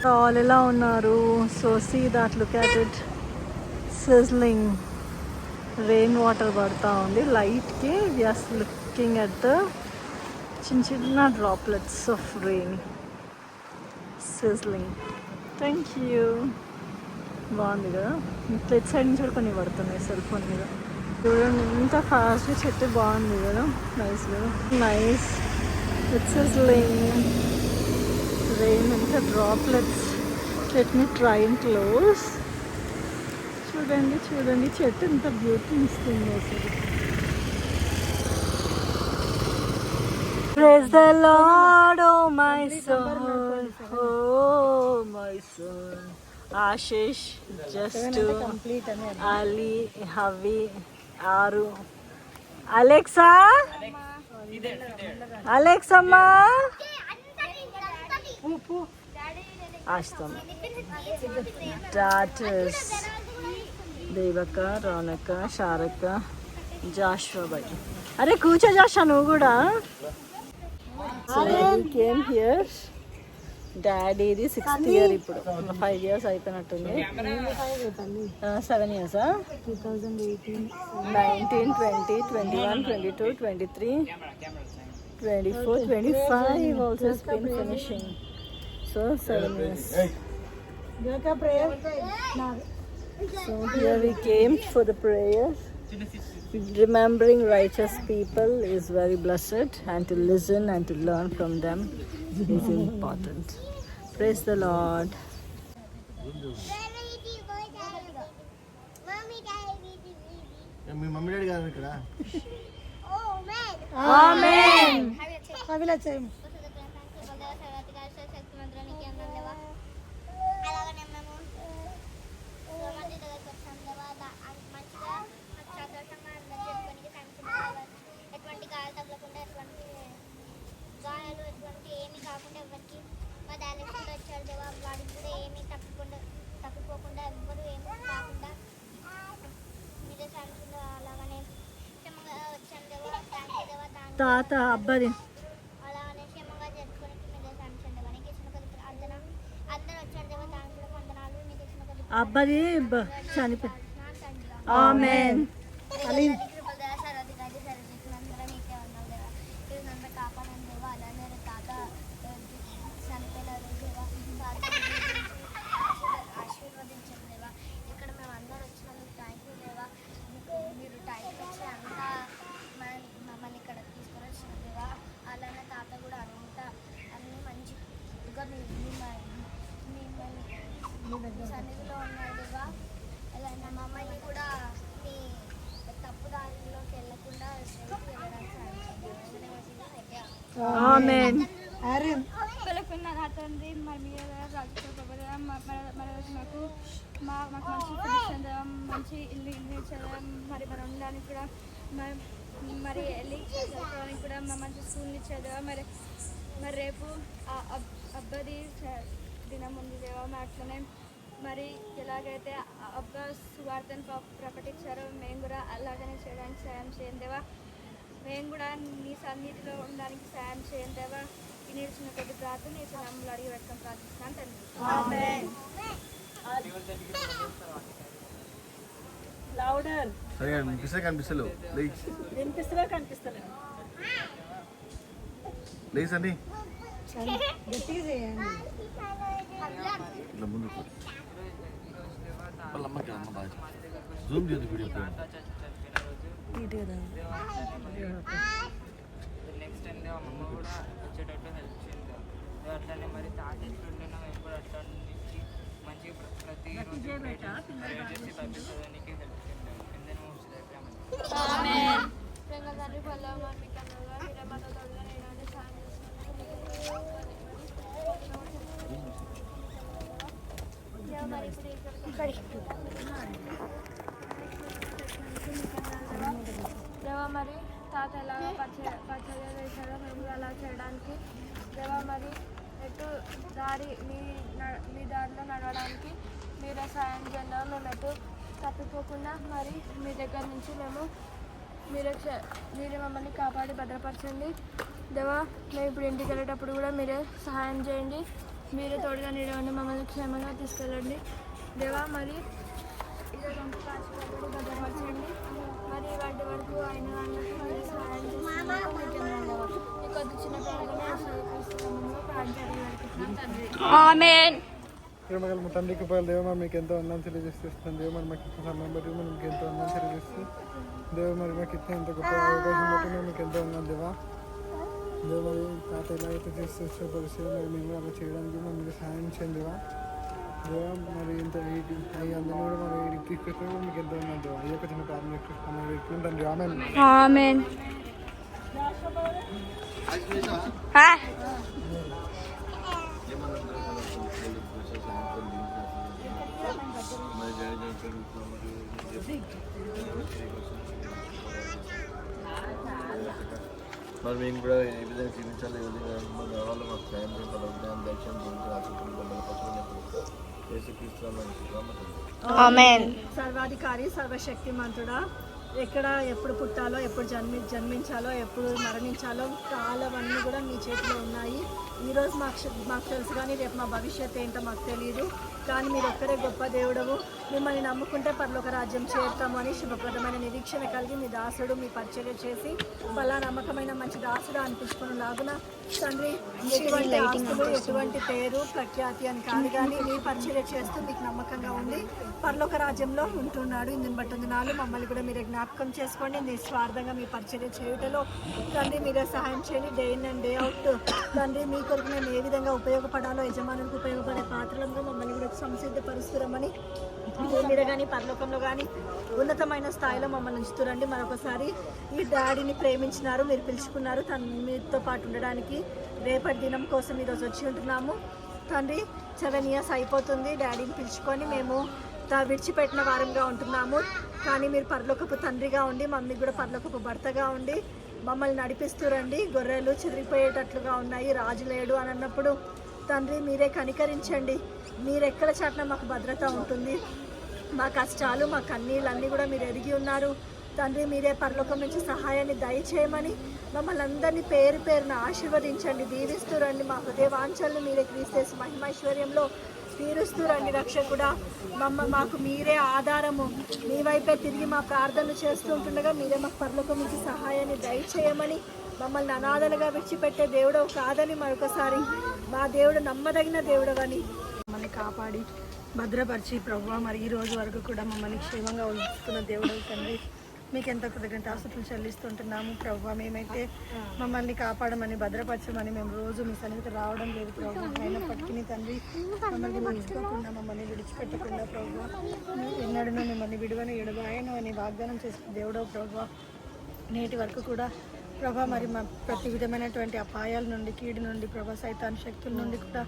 All ఎలా ఉన్నారు? So see that, look at it, sizzling rain water పడతా ఉంది లైట్కి. జస్ట్ లుకింగ్ అట్ ద చిన్న చిన్న droplets of rain sizzling. Thank you. బాగుంది కదా. ప్లేట్ సైడ్ నుంచి కూడా కొన్ని పడుతున్నాయి సెల్ ఫోన్ మీద. చూడండి ఇంత ఫాస్ట్గా చెట్టు బాగుంది కదా. నైస్ కదా, నైస్. ఇట్స్ సిజ్లింగ్ రెయిన్, ఇంకా droplets. Let me try and close. చూడండి చూడండి చెట్టు ఎంత బ్యూటీ ఇస్తుంది అసలు. Praise the Lord, oh my soul, oh my soul. Ashish, Justu, Ali, Havi, Aru, Alexa, Alexa ma, Ashtam, daughters, Devaka, Ronaka, Sharaka, Joshua bhai. Are కూర్చో Joshua నువ్వు కూడా. So we came here. డాడీది 6th year ఇప్పుడు. 5 years అయిపోయినట్టుంది. 7 years. 2018, 19, 20, 21, 22, 23, 24, 25 also has been finishing. So 7 years. So here we came for the prayers. Remembering righteous people is very blessed, and to listen and to learn from them is important. Praise the Lord. Amen. తాత అబ్బాది అబ్బాది చనిపోయి. ఆమేన్. సన్నిధిలో ఉన్నాడుగా మమ్మల్ని కూడా మీ తప్పు దారిలోకి వెళ్ళకుండా ఆమేన్. తండ్రి మరి మీరు మాకు మాకు మంచి చదవం, మంచి ఇల్లు చదవం, మరి మనం ఉండడానికి కూడా మరి వెళ్ళి చదువుకోవడానికి కూడా మంచి స్కూల్ని చదవ. మరి రేపు అబ్బాది దినం ఉంది దేవా. అట్లనే మరి ఎలాగైతే అబ్బా సువార్తను ప్రకటించారో మేము కూడా అలాగనే చేయడానికి సాయం చేయండి దేవా. మేము కూడా నీ సన్నిధిలో ఉండడానికి సాయం చేయండి దేవా. ఈ నేర్చిన కొద్ది ప్రార్థన నీ నామములో అడిగి పెట్టడం ప్రార్థిస్తున్నాను తండ్రి. లౌడర్. సరిగా కనిపిస్తలేవు. కనిపిస్తలేదు. లేస్ అండి గట్టిగా చేయండి. ఇట్లా ముందుకు వాళ్ళ అమ్మకి అమ్మ బాగా జూమ్ చేయదు వీడియో నెక్స్ట్ టైం అమ్మ కూడా వచ్చేటట్టు హెల్ప్ చేయండి. అట్లనే మరి తాత ఎట్లుంటున్నా మేము కూడా అట్లా నుంచి మంచిగా ప్రతిరోజు ప్రేయర్ చేసి బైబిల్ చదవడానికి హెల్ప్ చేయండి. కింద మూసి దేవా మరి తాత ఎలాగో పరిచర్య చేశాడో మేము అలా చేయడానికి దేవా మరి ఎటు దారి మీ దారిలో నడవడానికి మీరే సాయం చేయండి. మేము ఎటు తప్పిపోకుండా మరి మీ దగ్గర నుంచి మీరే మమ్మల్ని కాపాడి భద్రపరచండి దేవా. మేము ఇప్పుడు ఇంటికి వెళ్ళేటప్పుడు కూడా మీరే సహాయం చేయండి. మీరు తోడుగా నీడవండి, మమ్మల్ని క్షేమంగా తీసుకెళ్ళండి దేవా. మరి ఈరోజు అంతా కాచిపెట్టి భద్రపరచండి. మరి వాటి వరకు అయిన వాళ్ళకి మరి సహాయం చేస్తున్నందుకు మీకు వందనాలు. ఈ కొద్ది చిన్న ప్రార్థన ప్రార్థన ఆమేన్. ప్రేమగల మా తండ్రికి పోయాలి దేవ, మరి మీకు ఎంతో అన్నం తెలియజేస్తున్నాం దేవ. మరి మాకు ఇచ్చిన సమయం బట్టి మరి మీకు ఎంతో అన్నం తెలియజేస్తూ దేవ, మరి మాకు ఇచ్చిన ఎంత గొప్ప అవకాశం బట్టి మేము మీకు ఎంతో అన్నాం దేవా. దేవ, మరి తాత ఎలా అయితే చేస్తూ ఇష్టపరిస్తే మరి మేము అలా చేయడానికి మరి మీరు సహాయం చేయండి దేవా. దేవ, మరి ఇంత అవి అందరినీ కూడా మరి వీడికి తీసుకొస్తే మీకు ఎంతో ఉన్నాం దేవా. ఈ యొక్క చిన్న ప్రార్థన పెట్టుకుంటాం దేవా. ఆమేన్. మరి మేము కూడా ఏ విధంగా జీవించాలి, ఏ విధంగా మన వాళ్ళు మాకు సాయం చేయాలి, జ్ఞానం దర్శనం గురించి ఆమేన్. సర్వాధికారి సర్వశక్తిమంతుడా, ఎక్కడ ఎప్పుడు పుట్టాలో, ఎప్పుడు జన్మించాలో, ఎప్పుడు మరణించాలో కాలవన్నీ కూడా మీ చేతిలో ఉన్నాయి. ఈరోజు మాకు తెలుసు కానీ రేపు మా భవిష్యత్తు ఏంటో మాకు తెలియదు. కానీ మీరు ఒక్కరే గొప్ప దేవుడవు. మిమ్మల్ని నమ్ముకుంటే పరలోక రాజ్యం చేరుతాము అని శుభప్రదమైన నిరీక్షణ కలిగి మీ దాసుడు మీ పరిచర్య చేసి బలా నమ్మకమైన మంచి దాసుడు అనిపించుకుని లాగున తండ్రి, ఎటువంటి ఆస్తులు, ఎటువంటి పేరు ప్రఖ్యాతి అని కాదు కానీ మీ పరిచర్య చేస్తూ మీకు నమ్మకంగా ఉండి పరలోక రాజ్యంలో ఉంటున్నాడు. ఇందుని బట్టి వందనాలు. మమ్మల్ని కూడా మీరే జ్ఞాపకం చేసుకోండి. నిస్వార్థంగా మీ పరిచర్య చేయుటలో తండ్రి మీరే సహాయం చేయండి. Day in and day out తండ్రి మీ కొరకు మేము ఏ విధంగా ఉపయోగపడాలో, యజమానులకు ఉపయోగపడే పాత్రలంగా మమ్మల్ని కూడా సంసిద్ధపరుస్తురమని మీరు కానీ పరలోకంలో కానీ ఉన్నతమైన స్థాయిలో మమ్మల్ని ఉంచుతురండి. మరొకసారి ఈ డాడీని ప్రేమించినారు, మీరు పిలుచుకున్నారు మీతో పాటు ఉండడానికి. రేపటి దినం కోసం ఈరోజు వచ్చి ఉంటున్నాము తండ్రి. 7 years అయిపోతుంది డాడీని పిలుచుకొని మేము విడిచిపెట్టిన వారంగా ఉంటున్నాము. కానీ మీరు పరలోకపు తండ్రిగా ఉండి మమ్మీ కూడా పరలోకపు భర్తగా ఉండి మమ్మల్ని నడిపిస్తురండి. గొర్రెలు చెదిరిపోయేటట్లుగా ఉన్నాయి, రాజు లేడు అని అన్నప్పుడు తండ్రి మీరే కనికరించండి. మీరు ఎక్కడ చాటినా మాకు భద్రత ఉంటుంది. మా కష్టాలు, మా కన్నీళ్ళన్నీ కూడా మీరు ఎరిగి ఉన్నారు తండ్రి. మీరే పరలోకం నుంచి సహాయాన్ని దయచేయమని మమ్మల్ని అందరినీ పేరు పేరున ఆశీర్వదించండి, దీవిస్తురండి. మా హృదయ వాంఛలను మీరే క్రీస్తు మహిమైశ్వర్యంలో తీరుస్తురండి. రక్షకుడా, మాకు మీరే ఆధారము. మీ వైపే తిరిగి మా ప్రార్థనలు చేస్తుంటుండగా మీరే మాకు పరలోకం నుంచి సహాయాన్ని దయచేయమని, మమ్మల్ని అనాథలుగా విడిచిపెట్టే దేవుడవు కాదని మరొకసారి మా దేవుడు నమ్మదగిన దేవుడవని మమ్మల్ని కాపాడి భద్రపరిచి ప్రభువా, మరి ఈ రోజు వరకు కూడా మమ్మల్ని క్షేమంగా ఉంచుతున్న దేవుడవు తండ్రి. మీకు ఎంత కృతజ్ఞతాస్తుతులు చెల్లిస్తుంటున్నాము ప్రభువా. మేమైతే మమ్మల్ని కాపాడమని భద్రపరచమని మేము రోజు మీ సన్నిధికి రావడం లేదు ప్రభువా. అయినప్పటికీ తండ్రి మమ్మల్ని మర్చిపోకుండా, మమ్మల్ని విడిచిపెట్టకుండా ప్రభువా, ఎన్నడూ మిమ్మల్ని విడువని ఎడబాయను అని వాగ్దానం చేసిన దేవుడవు ప్రభువా. నేటి వరకు కూడా ప్రభా మరి మా ప్రతి విధమైనటువంటి అపాయాల నుండి, కీడు నుండి, ప్రభా సైతాన్ శక్తుల నుండి కూడా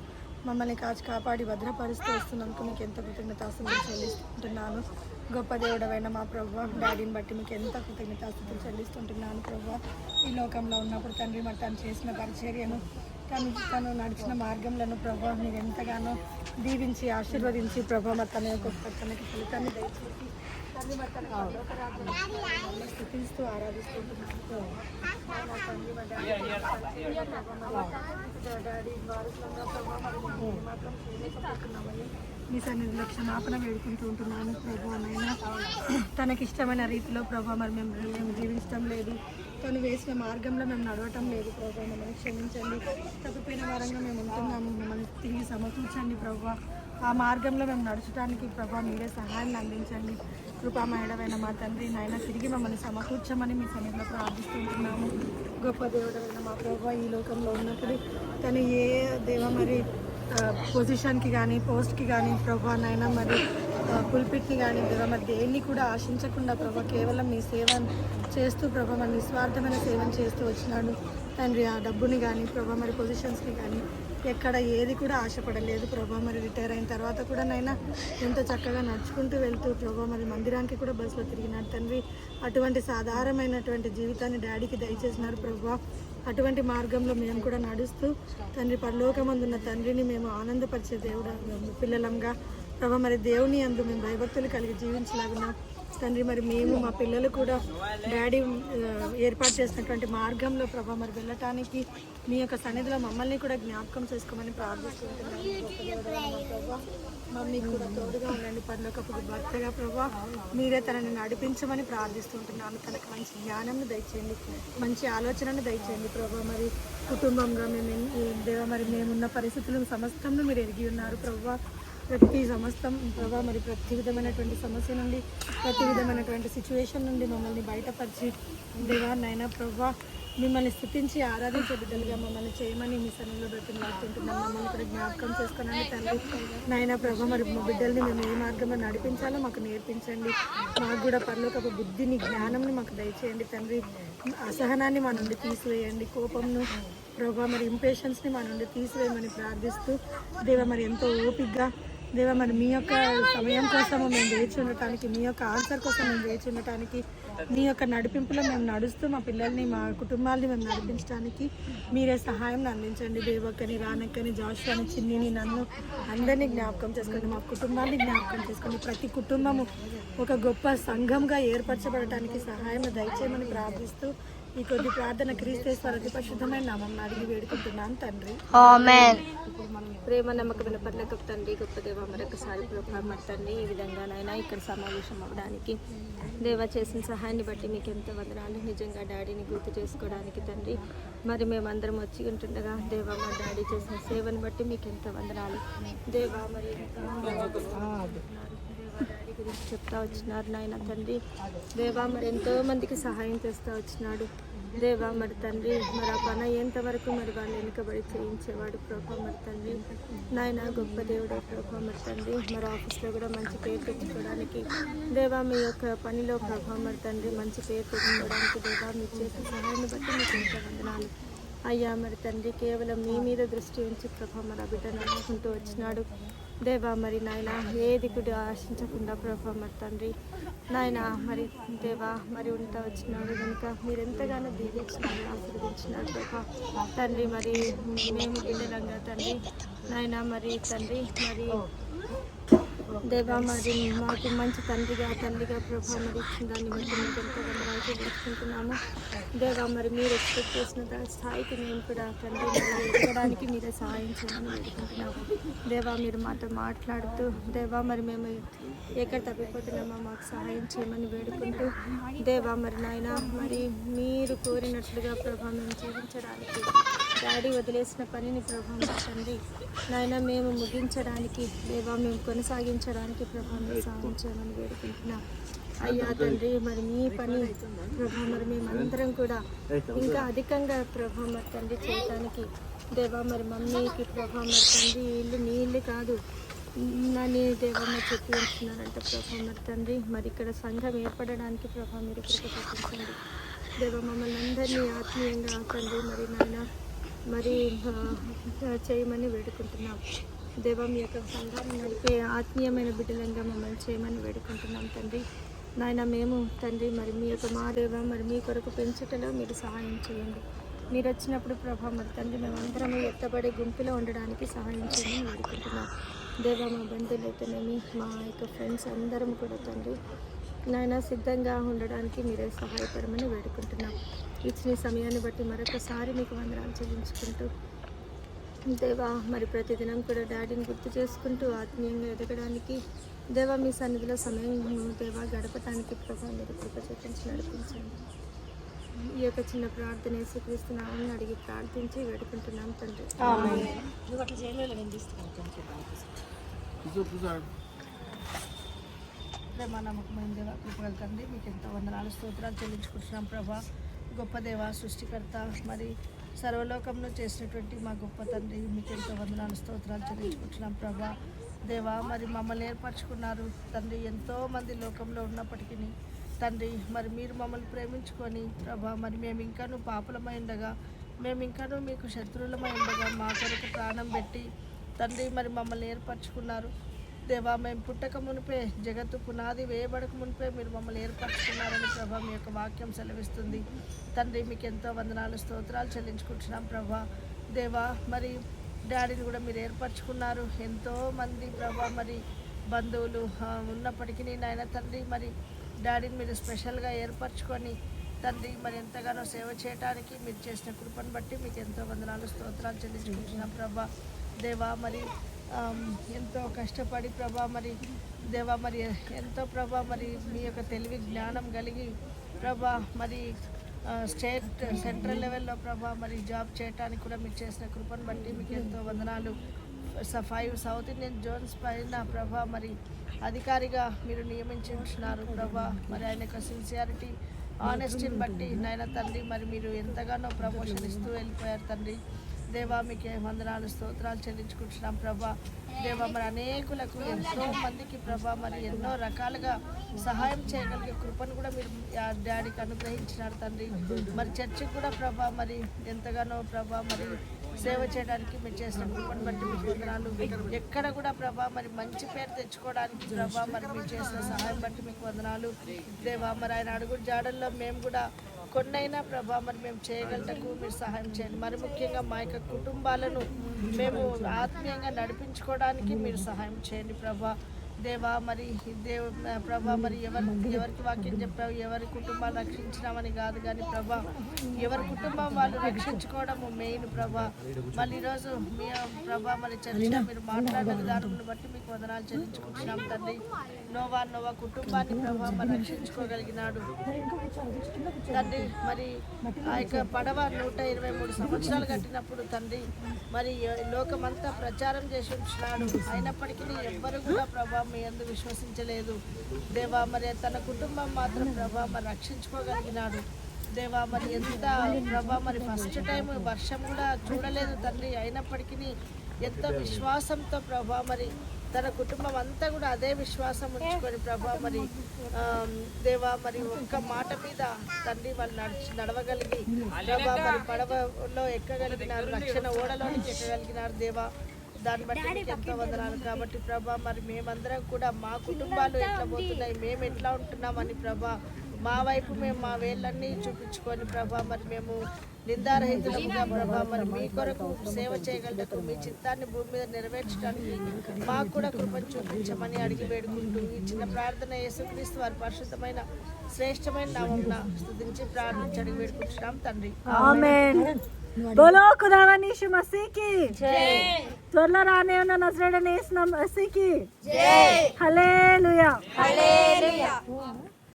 మమ్మల్ని కాపాడి భద్రపరుస్తూ వస్తున్నందుకు మీకు ఎంత కృతజ్ఞతాస్తుతులు చెల్లిస్తుంటున్నాను. గొప్ప దేవుడవైన మా ప్రభువా, డాడీని బట్టి మీకు ఎంత కృతజ్ఞతాస్తుతులు చెల్లిస్తుంటున్నాను ప్రభువా. ఈ లోకంలో ఉన్నప్పుడు తండ్రి మరి తను చేసిన పరిచర్యను, తను నడిచిన మార్గంలను ప్రభువా మీరు ఎంతగానో దీవించి ఆశీర్వదించి ప్రభా మరి తన యొక్క తనకి ఫలితాన్ని దయచేసి తండ్రి మరి తన స్థుతిస్తూ ఆరాధిస్తుంటున్నాను. డాడీ వారసులంగా ప్రభావ మాత్రం చేయలేకపోతున్నామని మీ సన్నిధిలో క్షమాపణ వేడుకుంటూ ఉంటున్నాను ప్రభువనైనా. తనకిష్టమైన రీతిలో ప్రభావ మరి మేము జీవించడం లేదు, తను వేసిన మార్గంలో మేము నడవటం లేదు ప్రభావ. మమ్మల్ని క్షమించండి. తప్పిపోయిన వారంగా మేము ఉంటున్నాము, మమ్మల్ని తిరిగి సమకూర్చండి ప్రభావ. ఆ మార్గంలో మేము నడచడానికి ప్రభావ మీరే సహాయాన్ని అందించండి. కృపామయుడమైన మా తండ్రి నాయన తిరిగి మమ్మల్ని సమకూర్చమని మీ సన్నిధిలో ప్రార్థిస్తుంటున్నాము. గొప్ప దేవుడమైన మా ప్రభావ ఈ లోకంలో ఉన్నప్పుడు తను ఏ దేవ మరి పొజిషన్కి కానీ, పోస్ట్కి కానీ ప్రభా నాయన మరి పుల్పిట్కి కానీ దేవ మరి దేన్ని కూడా ఆశించకుండా ప్రభా కేవలం మీ సేవ చేస్తూ ప్రభా మరి నిస్వార్థమైన సేవను చేస్తూ వచ్చినాడు తండ్రి. ఆ డబ్బుని కానీ ప్రభా మరి పొజిషన్స్కి కానీ ఎక్కడ ఏది కూడా ఆశపడలేదు ప్రభా. మరి రిటైర్ అయిన తర్వాత కూడా నైనా ఎంతో చక్కగా నడుచుకుంటూ వెళ్తూ ప్రభా మరి మందిరానికి కూడా బస్సులో తిరిగినాడు తండ్రి. అటువంటి సాధారణమైనటువంటి జీవితాన్ని డాడీకి దయచేసినారు ప్రభా. అటువంటి మార్గంలో మేము కూడా నడుస్తూ తండ్రి పరలోకమందున్న తండ్రిని మేము ఆనందపరిచే దేవుడు పిల్లలంగా ప్రభా మరి దేవుని అందు మేము భయభక్తులు కలిగి జీవించలాగున్నా తండ్రి మరి మేము మా పిల్లలు కూడా డాడీ ఏర్పాటు చేసినటువంటి మార్గంలో ప్రభా మరి వెళ్ళటానికి మీ యొక్క సన్నిధిలో మమ్మల్ని కూడా జ్ఞాపకం చేసుకోమని ప్రార్థిస్తున్నాము ప్రభా. మమ్మీ కూడా తోడుగా ఉండండి, పనులకప్పుడు భర్తగా ప్రభా మీరే తనని నడిపించమని ప్రార్థిస్తుంటున్నాను. తనకు మంచి జ్ఞానం దయచేయండి, మంచి ఆలోచనను దయచేయండి ప్రభా. మరి కుటుంబంగా దేవ మరి మేమున్న పరిస్థితులు సమస్తంలో మీరు ఎరిగి ఉన్నారు ప్రభా. ప్రతి సమస్తం ప్రభా మరి ప్రతి విధమైనటువంటి సమస్య నుండి, ప్రతి విధమైనటువంటి సిచ్యువేషన్ నుండి మమ్మల్ని బయటపరిచి దేవా నైనా ప్రభా మిమ్మల్ని స్తుతించి ఆరాధించే బిడ్డలుగా మమ్మల్ని చేయమని మీ సన్నిధిలో బ్రతిమలాడుతుంటున్నాం. మమ్మల్ని కూడా జ్ఞాపకం చేసుకున్నాను తండ్రి. నాయన ప్రభా మరి మా బిడ్డల్ని మేము ఏ మార్గంలో నడిపించాలో మాకు నేర్పించండి. మాకు కూడా పరలోకపు బుద్ధిని, జ్ఞానంని మాకు దయచేయండి తండ్రి. అసహనాన్ని మా నుండి తీసివేయండి, కోపంను ప్రభా మరి ఇంపేషన్స్ని మా నుండి తీసివేయమని ప్రార్థిస్తూ దేవ మరి ఎంతో ఓపికగా దేవ మరి మీ యొక్క సమయం కోసము మేము వేచి ఉండటానికి, మీ యొక్క ఆన్సర్ కోసం మేము వేచి ఉండటానికి, మీ యొక్క నడిపింపులో మేము నడుస్తూ మా పిల్లల్ని, మా కుటుంబాలని మేము నడిపించడానికి మీరే సహాయం అందించండి. దేవక్కని, రానక్కని, జాషువాని, చిన్నిని, నన్ను అందరినీ జ్ఞాపకం చేసుకోండి. మా కుటుంబాన్ని జ్ఞాపకం చేసుకోండి. ప్రతి కుటుంబము ఒక గొప్ప సంఘంగా ఏర్పరచబడటానికి సహాయం దయచేయమని ప్రార్థిస్తూ ఈ కొద్ది ప్రార్థన క్రీస్తేశ్వర అతి పరిశుద్ధమైన నామమున అడిగి వేడుకుంటున్నాను తండ్రి. ఆమేన్. ప్రేమ నమ్మకమైన పర్లకపు తండ్రి, గొప్ప దేవ మరొకసారి ప్రభావం తండ్రి ఈ విధంగానైనా ఇక్కడ సమావేశం అవ్వడానికి దేవ చేసిన సహాయాన్ని బట్టి మీకు ఎంతో వందనాలు. నిజంగా డాడీని గుర్తు చేసుకోవడానికి తండ్రి మరి మేమందరం వచ్చి ఉంటుండగా దేవ మా డాడీ చేసిన సేవను బట్టి మీకు ఎంతో వందనాలు. దేవ మరి డాడీ గురించి చెప్తా వచ్చినారు నాయన తండ్రి. దేవా మరి ఎంతో మందికి సహాయం చేస్తూ వచ్చినాడు దేవా మరి తండ్రి. మరి ఆ పని ఎంతవరకు మరి వాళ్ళు వెనుకబడి చేయించేవాడు ప్రభా మరి తండ్రి. నాయన గొప్ప దేవుడే ప్రభా మరి తండ్రి. మరి ఆఫీస్లో కూడా మంచి పేరు తెచ్చుకోవడానికి దేవా మీ యొక్క పనిలో ప్రభా మరి తండ్రి మంచి పేరు తెచ్చుకోవడానికి దేవా మీరు చేసిన సహాయాన్ని బట్టి మీకు ఎంతో వందనాలు అయ్యా. మరి తండ్రి కేవలం మీ మీద దృష్టి ఉంచి ప్రభా మరి ఆ బిడ్డ నడుచుకుంటూ వచ్చినాడు దేవా. మరి నాయన ఏది కూడా ఆశించకుండా ప్రభా మరి తండ్రి నాయన మరి దేవా మరి ఉంటా వచ్చినాడు కనుక మీరు ఎంతగానో దీవించినారు, ఆశీర్వదించినారు ప్రభా తండ్రి. మరి మేము బిడ్డలంగా తండ్రి నాయన మరి తండ్రి మరి దేవా మరి మాకు మంచి తండ్రిగా ప్రభా మరి ఇచ్చిన దాన్ని బట్టి మీకు ఎంతో వందనాలు తెలుసుకుంటున్నాము దేవా. మరి మీరు ఎక్స్పెక్ట్ చేసిన స్థాయికి మేము కూడా తండ్రి ఎదగడానికి మీరే సహాయం చేయమని వేడుకుంటున్నాము దేవా. మీరు మాతో మాట్లాడుతూ దేవా మరి మేము ఎక్కడ తప్పిపోతున్నామో మాకు సహాయం చేయమని వేడుకుంటూ దేవా మరి నాయన మరి మీరు కోరినట్లుగా ప్రభా మేము జీవించడానికి డాడీ వదిలేసిన పనిని ప్రభావం తండ్రి నాయన మేము ముగించడానికి దేవా మేము కొనసాగించడానికి ప్రభావం సహాయం చేయమని వేడుకుంటున్నాం అయ్యా తండ్రి. మరి మీ పని ప్రభా మరి మేమందరం కూడా ఇంకా అధికంగా ప్రభా మరి తండ్రి చేయడానికి దేవా మరి మమ్మీకి ప్రభా మరి తండ్రి ఇల్లు నీ ఇల్లు కాదు నన్ను దేవా మరి చెప్పి ఉంటున్నారంట ప్రభా మరి తండ్రి. మరి ఇక్కడ సంఘం ఏర్పడడానికి ప్రభా మీరు ఇక్కడికి పంపించండి దేవా. మమ్మల్ని అందరినీ ఆత్మీయంగా తండ్రి మరి నాయన మరి చేయమని వేడుకుంటున్నాం దేవా. మీ యొక్క సంఘాన్ని నడిపే ఆత్మీయమైన బిడ్డలంగా మమ్మల్ని చేయమని వేడుకుంటున్నాం తండ్రి నాయన. మేము తండ్రి మరి మీ యొక్క మా దేవ మరి మీ కొరకు పెంచుటలో మీరు సహాయం చేయండి. మీరు వచ్చినప్పుడు ప్రభా మరి తండ్రి మేమందరం ఎత్తబడే గుంపులో ఉండడానికి సహాయం చేయమని వేడుకుంటున్నాం దేవా. మా బంధువులైతేనేమి మా యొక్క ఫ్రెండ్స్ అందరం కూడా తండ్రి నాయన సిద్ధంగా ఉండడానికి మీరే సహాయపడమని వేడుకుంటున్నాం. ఇచ్చిన సమయాన్ని బట్టి మరొకసారి మీకు వందనాలు చెల్లించుకుంటూ దేవా మరి ప్రతిదినం కూడా డాడీని గుర్తు చేసుకుంటూ ఆత్మీయంగా ఎదగడానికి దేవా మీ సన్నిధిలో సమయం దేవా గడపడానికి ప్రభావం మీరు కృప చూపించి నడిపించండి. ఈ యొక్క చిన్న ప్రార్థన యేసుక్రీస్తునామని అడిగి ప్రార్థించి వేడుకుంటున్నాం తండ్రి. ప్రేమ నమ్మకమైన దేవ కృపగల తండ్రి మీకు ఎంతో వందనాలు స్తోత్రాలు చెల్లించుకుంటున్నాం ప్రభా. గొప్ప దేవ సృష్టికర్త మరి సర్వలోకంలో చేసినటువంటి మా గొప్ప తండ్రి మీకు ఎంతో వందనాలు స్తోత్రాలు చెల్లించుకుంటున్నాం ప్రభా దేవా. మరి మమ్మల్ని ఏర్పరచుకున్నారు తండ్రి. ఎంతోమంది లోకంలో ఉన్నప్పటికీ తండ్రి మరి మీరు మమ్మల్ని ప్రేమించుకొని ప్రభా మరి మేము ఇంకాను పాపులమై ఉండగా, మేము ఇంకాను మీకు శత్రువులమై ఉండగా మా కొరకు ప్రాణం పెట్టి తండ్రి మరి మమ్మల్ని ఏర్పరచుకున్నారు దేవా. మేము పుట్టక మునిపే జగత్తు పునాది వేయబడక మునిపే మీరు మమ్మల్ని ఏర్పరచుకున్నారని ప్రభా మీ యొక్క వాక్యం సెలవిస్తుంది తండ్రి. మీకు ఎంతో వందనాలు స్తోత్రాలు చెల్లించుకుంటున్నాం ప్రభా దేవా. మరి డాడీని కూడా మీరు ఏర్పరచుకున్నారు. ఎంతోమంది ప్రభా మరి బంధువులు ఉన్నప్పటికీ నాయన తండ్రి మరి డాడీని మీరు స్పెషల్గా ఏర్పరచుకొని తండ్రి మరి ఎంతగానో సేవ చేయడానికి మీరు చేసిన కృపను బట్టి మీకు ఎంతో వందనాలు స్తోత్రాలు చెల్లించుకుంటున్నాం ప్రభా. దేవా మరి ఎంతో కష్టపడి ప్రభా మరి దేవా మరి ఎంతో ప్రభా మరి మీ యొక్క తెలివి జ్ఞానం కలిగి ప్రభా మరి స్టేట్ సెంట్రల్ లెవెల్లో ప్రభా మరి జాబ్ చేయడానికి కూడా మీరు చేసిన కృపను బట్టి మీకు ఎంతో వందనాలు. 5 సౌత్ ఇండియన్ జోన్స్ పైన ప్రభా మరి అధికారిగా మీరు నియమించి ఉంటున్నారు ప్రభా. మరి ఆయన యొక్క సిన్సియారిటీ ఆనెస్టీని బట్టి నాయన తండ్రి మరి మీరు ఎంతగానో ప్రమోషన్ ఇస్తూ వెళ్ళిపోయారు తండ్రి. దేవా మీకే వందనాలు స్తోత్రాలు చెల్లించుకుంటున్నాం ప్రభా. దేవా మరి అనేకులకు ఎంతో మందికి ప్రభా మరి ఎన్నో రకాలుగా సహాయం చేయగలిగే కృపను కూడా మీరు డాడీకి అనుగ్రహించినారు తండ్రి. మరి చర్చికి కూడా ప్రభా మరి ఎంతగానో ప్రభా మరి సేవ చేయడానికి మీరు చేసిన కృపను బట్టి మీకు వందనాలు. ఎక్కడ కూడా ప్రభా మరి మంచి పేరు తెచ్చుకోవడానికి ప్రభా మరి మీరు చేసిన సహాయం బట్టి మీకు వందనాలు. దేవా మరి ఆయన అడుగు జాడల్లో మేము కూడా కొన్నైనా ప్రభా మరి మేము చేయగలటకు మీరు సహాయం చేయండి. మరి ముఖ్యంగా మా యొక్క కుటుంబాలను మేము ఆత్మీయంగా నడిపించుకోవడానికి మీరు సహాయం చేయండి ప్రభా. దేవా మరి ప్రభా మరి ఎవరికి వాక్యం చెప్పావు, ఎవరి కుటుంబాలు రక్షించినామని కాదు కానీ ప్రభా ఎవరి కుటుంబం వాళ్ళు రక్షించుకోవడము మెయిన్ ప్రభా. మళ్ళీ ఈరోజు మీ ప్రభా మరి చర్చలో మీరు మాట్లాడిన విధానం బట్టి మీకు వందనాలు చెల్లించుకుంటున్నాం తండ్రి. నోవా కుటుంబాన్ని ప్రభా మరి రక్షించుకోగలిగినాడు తండ్రి. మరి ఆ యొక్క పడవ 123 సంవత్సరాలు కట్టినప్పుడు తండ్రి మరి లోకమంతా ప్రచారం చేసి ఉంటున్నాడు. అయినప్పటికీ ఎవ్వరు కూడా ప్రభా మీ యందు విశ్వసించలేదు దేవా. మరి తన కుటుంబం మాత్రం ప్రభా మరి రక్షించుకోగలిగినాడు దేవా. మరి ఎంత ప్రభా మరి ఫస్ట్ టైం వర్షం కూడా చూడలేదు తండ్రి. అయినప్పటికీ ఎంతో విశ్వాసంతో ప్రభా మరి తన కుటుంబం అంతా కూడా అదే విశ్వాసం ఉంచుకొని ప్రభా మరి దేవా మరి ఒక్క మాట మీద తండ్రి వాళ్ళు నడవగలిగి ప్రభా మరి పడవలో ఎక్కగలిగినారు, రక్షణ ఓడలోనికి ఎక్కగలిగినారు దేవా. దాన్ని బట్టి మీకు ఎంతో వందనాలు. కాబట్టి ప్రభా మరి మేమందరం కూడా మా కుటుంబాలు ఎట్లా పోతున్నాయి, మేము ఎట్లా ఉంటున్నామని ప్రభా మా వైపు మేము మా వేళ్ళన్నీ చూపించుకొని ప్రభా మరి మేము నిందారహితులుగా ప్రభా మరి మీ కొరకు సేవ చేయగలకు మీ చిత్తాన్ని భూమి మీద నెరవేర్చడానికి మాకు కూడా కృపను చూపించమని అడిగి వేడుకుంటూ ఈ చిన్న ప్రార్థన యేసుక్రీస్తు వారి పరిశుద్ధమైన శ్రేష్టమైన నామమున స్తుతించి ప్రార్థించి అడిగి వేడుకుంటున్నాం తండ్రి. ఆమేన్. बोलो खुदावन यीशु मसीह की जय. త్వరలో రానే ఉన్న నజరేయుడైన యేసు మసీహ్ की जय. హల్లెలూయా.